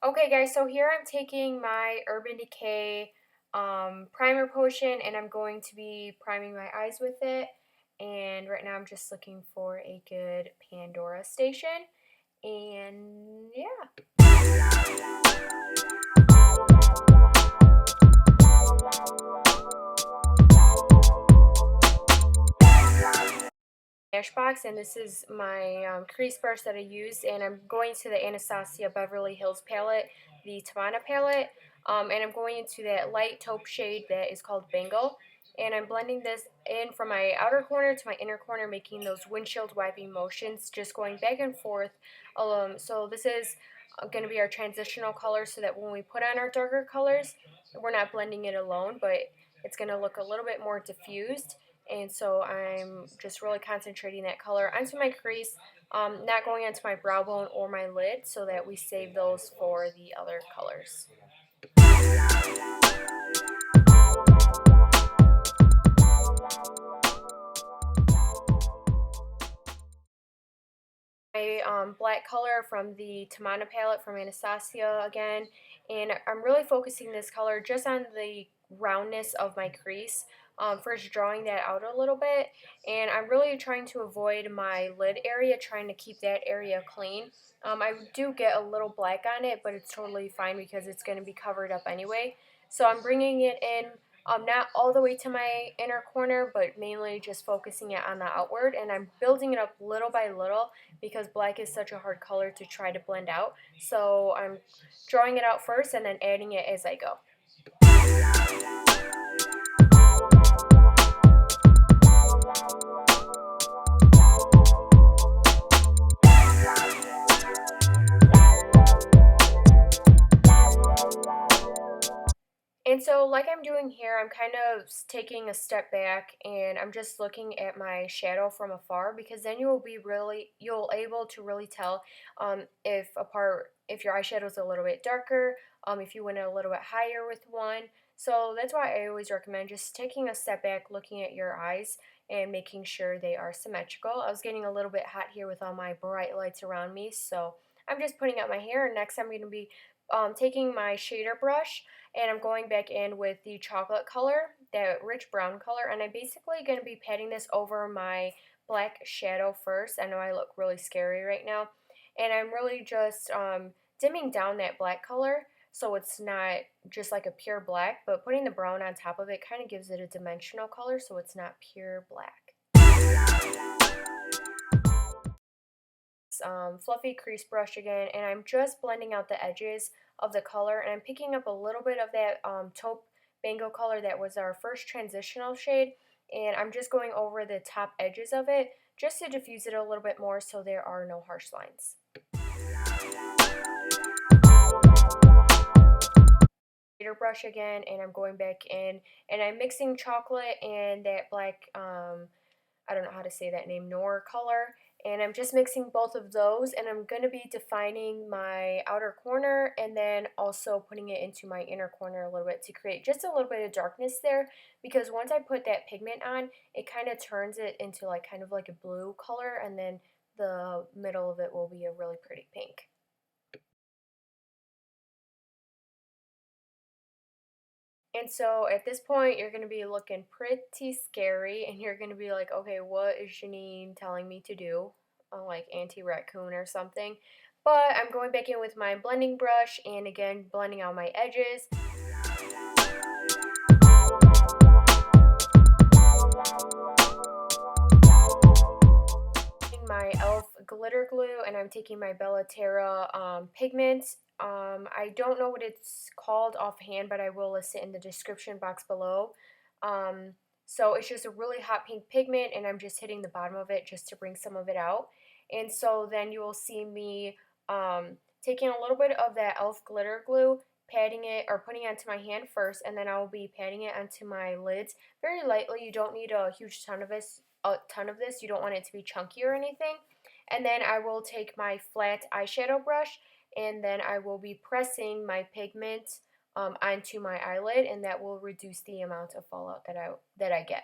Okay guys, so here I'm taking my Urban Decay primer potion and I'm going to be priming my eyes with it. And right now I'm just looking for a good Pandora station. And yeah. Box, and this is my crease brush that I use, and I'm going to the Anastasia Beverly Hills palette, the Tamana palette, and I'm going into that light taupe shade that is called Bangle, and I'm blending this in from my outer corner to my inner corner, making those windshield wiping motions, just going back and forth. So this is going to be our transitional color, so that when we put on our darker colors, we're not blending it alone, but it's going to look a little bit more diffused. And so I'm just really concentrating that color onto my crease, not going onto my brow bone or my lid, so that we save those for the other colors. My black color from the Tamana palette from Anastasia again, and I'm really focusing this color just on the roundness of my crease. First drawing that out a little bit, and I'm really trying to avoid my lid area, trying to keep that area clean. I do get a little black on it, but it's totally fine because it's going to be covered up anyway. So I'm bringing it in, not all the way to my inner corner, but mainly just focusing it on the outward, and I'm building it up little by little because black is such a hard color to try to blend out. So I'm drawing it out first and then adding it as I go. And so like I'm doing here, I'm kind of taking a step back and I'm just looking at my shadow from afar, because then you'll able to really tell if your eyeshadow is a little bit darker, if you went a little bit higher with one. So that's why I always recommend just taking a step back, looking at your eyes and making sure they are symmetrical. I was getting a little bit hot here with all my bright lights around me, so I'm just putting up my hair. And next I'm going to be taking my shader brush, and I'm going back in with the chocolate color, that rich brown color, and I'm basically going to be patting this over my black shadow first. I know I look really scary right now, and I'm really just dimming down that black color so it's not just like a pure black, but putting the brown on top of it kind of gives it a dimensional color so it's not pure black. Fluffy crease brush again, and I'm just blending out the edges of the color, and I'm picking up a little bit of that taupe Bango color that was our first transitional shade, and I'm just going over the top edges of it just to diffuse it a little bit more so there are no harsh lines. Shader brush again, and I'm going back in and I'm mixing chocolate and that black I don't know how to say that name, Noir color, and I'm just mixing both of those, and I'm going to be defining my outer corner and then also putting it into my inner corner a little bit to create just a little bit of darkness there, because once I put that pigment on, it kind of turns it into like kind of like a blue color, and then the middle of it will be a really pretty pink. And so at this point, you're going to be looking pretty scary, and you're going to be like, okay, what is Janine telling me to do? Like Auntie Raccoon or something. But I'm going back in with my blending brush, and again, blending out my edges. My e.l.f. glitter glue, and I'm taking my Bella Terra pigment. I don't know what it's called offhand, but I will list it in the description box below. So it's just a really hot pink pigment, and I'm just hitting the bottom of it just to bring some of it out. And so then you will see me taking a little bit of that e.l.f. glitter glue, patting it or putting it onto my hand first, and then I will be patting it onto my lids very lightly. You don't need a huge ton of this. You don't want it to be chunky or anything. And then I will take my flat eyeshadow brush, and then I will be pressing my pigment onto my eyelid, and that will reduce the amount of fallout that I get.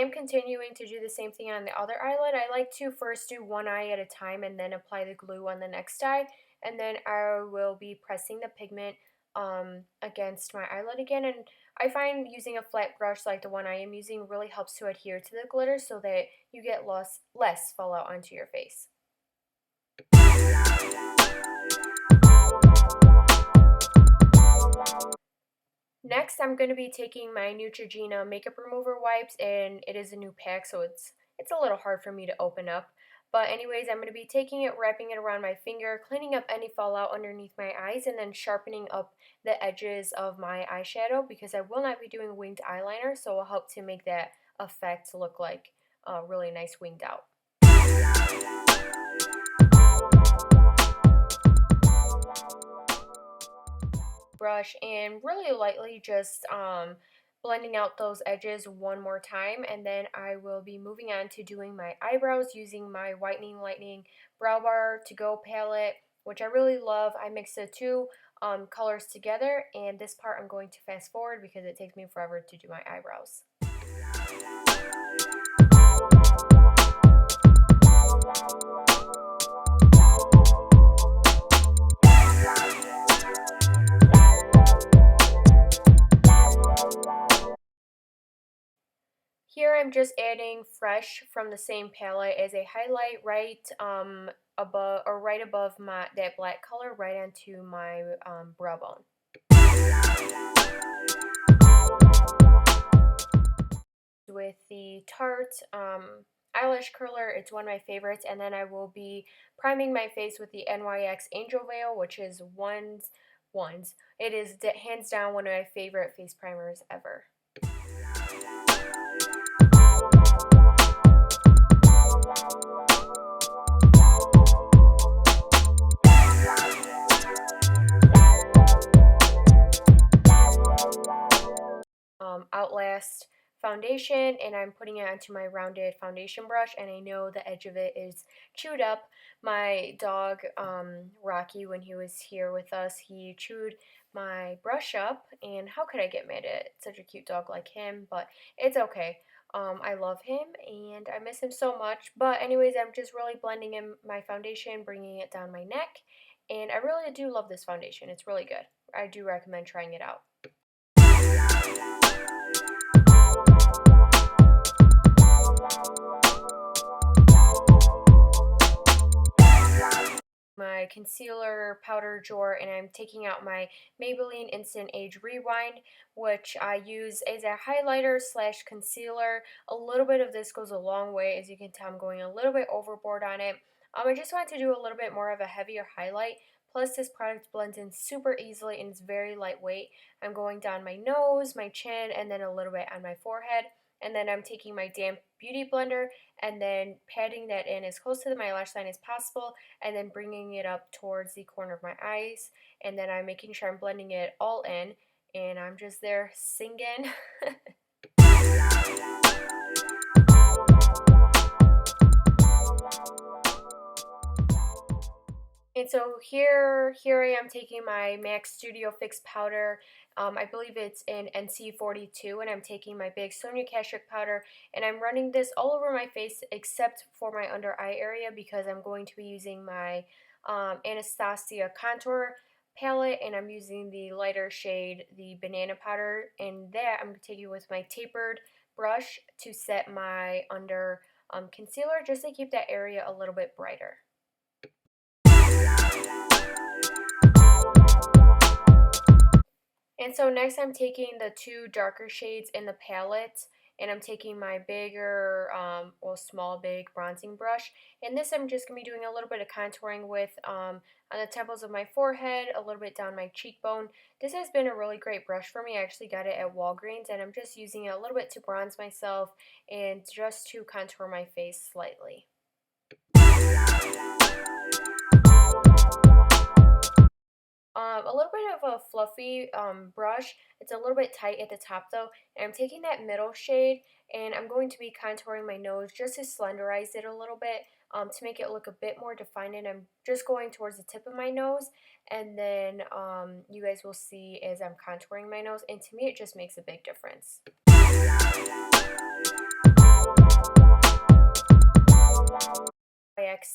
am continuing to do the same thing on the other eyelid. I like to first do one eye at a time and then apply the glue on the next eye, and then I will be pressing the pigment against my eyelid again. And I find using a flat brush like the one I am using really helps to adhere to the glitter so that you get less fallout onto your face. Next, I'm going to be taking my Neutrogena makeup remover wipes, and it is a new pack, so it's a little hard for me to open up. But anyways, I'm going to be taking it, wrapping it around my finger, cleaning up any fallout underneath my eyes, and then sharpening up the edges of my eyeshadow because I will not be doing winged eyeliner, so it will help to make that effect look like a really nice winged out brush, and really lightly just blending out those edges one more time, and then I will be moving on to doing my eyebrows using my Whitening Lightning Brow Bar To Go palette, which I really love. I mix the two colors together, and this part I'm going to fast forward because it takes me forever to do my eyebrows. Here I'm just adding Fresh from the same palette as a highlight right above that black color right onto my brow bone. With the Tarte eyelash curler, it's one of my favorites, and then I will be priming my face with the NYX Angel Veil, which is ones. It is hands down one of my favorite face primers ever. Outlast foundation, and I'm putting it onto my rounded foundation brush, and I know the edge of it is chewed up. My dog Rocky, when he was here with us, he chewed my brush up, and how could I get mad at such a cute dog like him? But it's okay. I love him and I miss him so much. But anyways, I'm just really blending in my foundation, bringing it down my neck, and I really do love this foundation. It's really good. I do recommend trying it out. My concealer powder drawer, and I'm taking out my Maybelline Instant Age Rewind, which I use as a highlighter slash concealer. A little bit of this goes a long way. As you can tell, I'm going a little bit overboard on it. I just want to do a little bit more of a heavier highlight. Plus, this product blends in super easily and it's very lightweight. I'm going down my nose, my chin, and then a little bit on my forehead. And then I'm taking my damp beauty blender and then patting that in as close to my lash line as possible, and then bringing it up towards the corner of my eyes. And then I'm making sure I'm blending it all in, and I'm just there singing. And so here I am taking my MAC Studio Fix powder. I believe it's in NC42, and I'm taking my big Sonia Kashuk powder, and I'm running this all over my face except for my under eye area because I'm going to be using my Anastasia contour palette, and I'm using the lighter shade, the banana powder, and that I'm taking with my tapered brush to set my under concealer just to keep that area a little bit brighter. And so next I'm taking the two darker shades in the palette, and I'm taking my bigger, big bronzing brush. And this I'm just going to be doing a little bit of contouring with on the temples of my forehead, a little bit down my cheekbone. This has been a really great brush for me. I actually got it at Walgreens, and I'm just using it a little bit to bronze myself and just to contour my face slightly. A little bit of a fluffy brush. It's a little bit tight at the top though, and I'm taking that middle shade and I'm going to be contouring my nose just to slenderize it a little bit to make it look a bit more defined, and I'm just going towards the tip of my nose, and then you guys will see as I'm contouring my nose, and to me it just makes a big difference. LIKE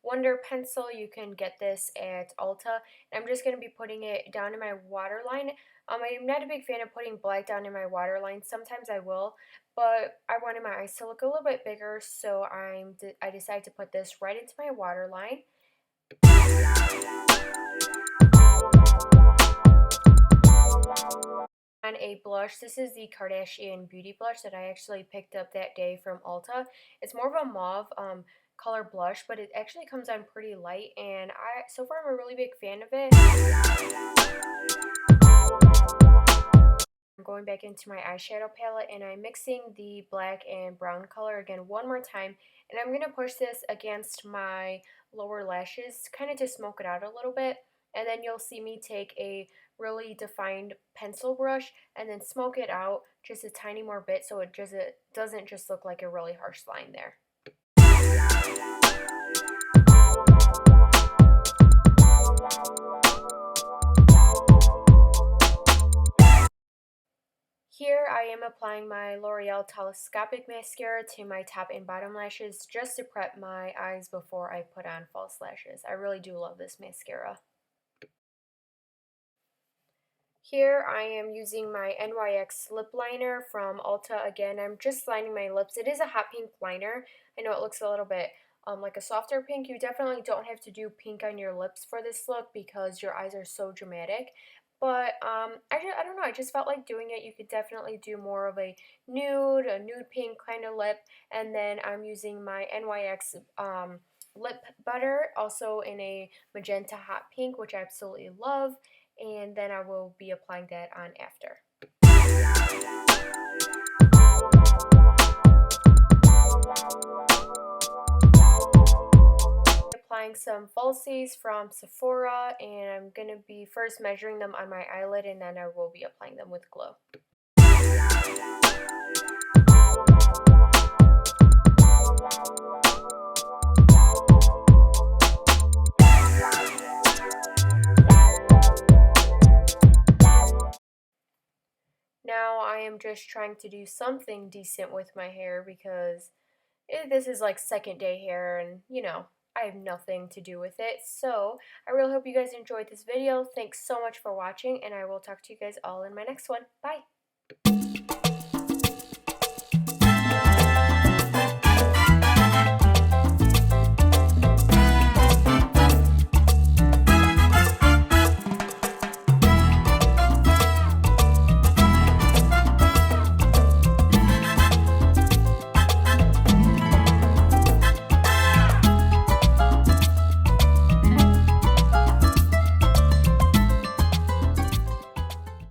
Wonder Pencil. You can get this at Ulta. And I'm just going to be putting it down in my waterline. I'm not a big fan of putting black down in my waterline. Sometimes I will, but I wanted my eyes to look a little bit bigger, so I decided to put this right into my waterline. On a blush, this is the Kardashian Beauty Blush that I actually picked up that day from Ulta. It's more of a mauve color blush, but it actually comes on pretty light, and so far I'm a really big fan of it. I'm going back into my eyeshadow palette, and I'm mixing the black and brown color again one more time, and I'm going to push this against my lower lashes kind of to smoke it out a little bit. And then you'll see me take a really defined pencil brush and then smoke it out just a tiny more bit, so it doesn't just look like a really harsh line there. Here I am applying my L'Oreal Telescopic Mascara to my top and bottom lashes just to prep my eyes before I put on false lashes. I really do love this mascara. Here I am using my NYX lip liner from Ulta again. I'm just lining my lips. It is a hot pink liner. I know it looks a little bit like a softer pink. You definitely don't have to do pink on your lips for this look because your eyes are so dramatic. But I don't know, I just felt like doing it. You could definitely do more of a nude pink kind of lip. And then I'm using my NYX lip butter, also in a magenta hot pink, which I absolutely love. And then I will be applying that on after. Applying some falsies from Sephora, and I'm going to be first measuring them on my eyelid, and then I will be applying them with glue. Now I am just trying to do something decent with my hair because this is like second day hair, and I have nothing to do with it. So I really hope you guys enjoyed this video. Thanks so much for watching, and I will talk to you guys all in my next one. Bye!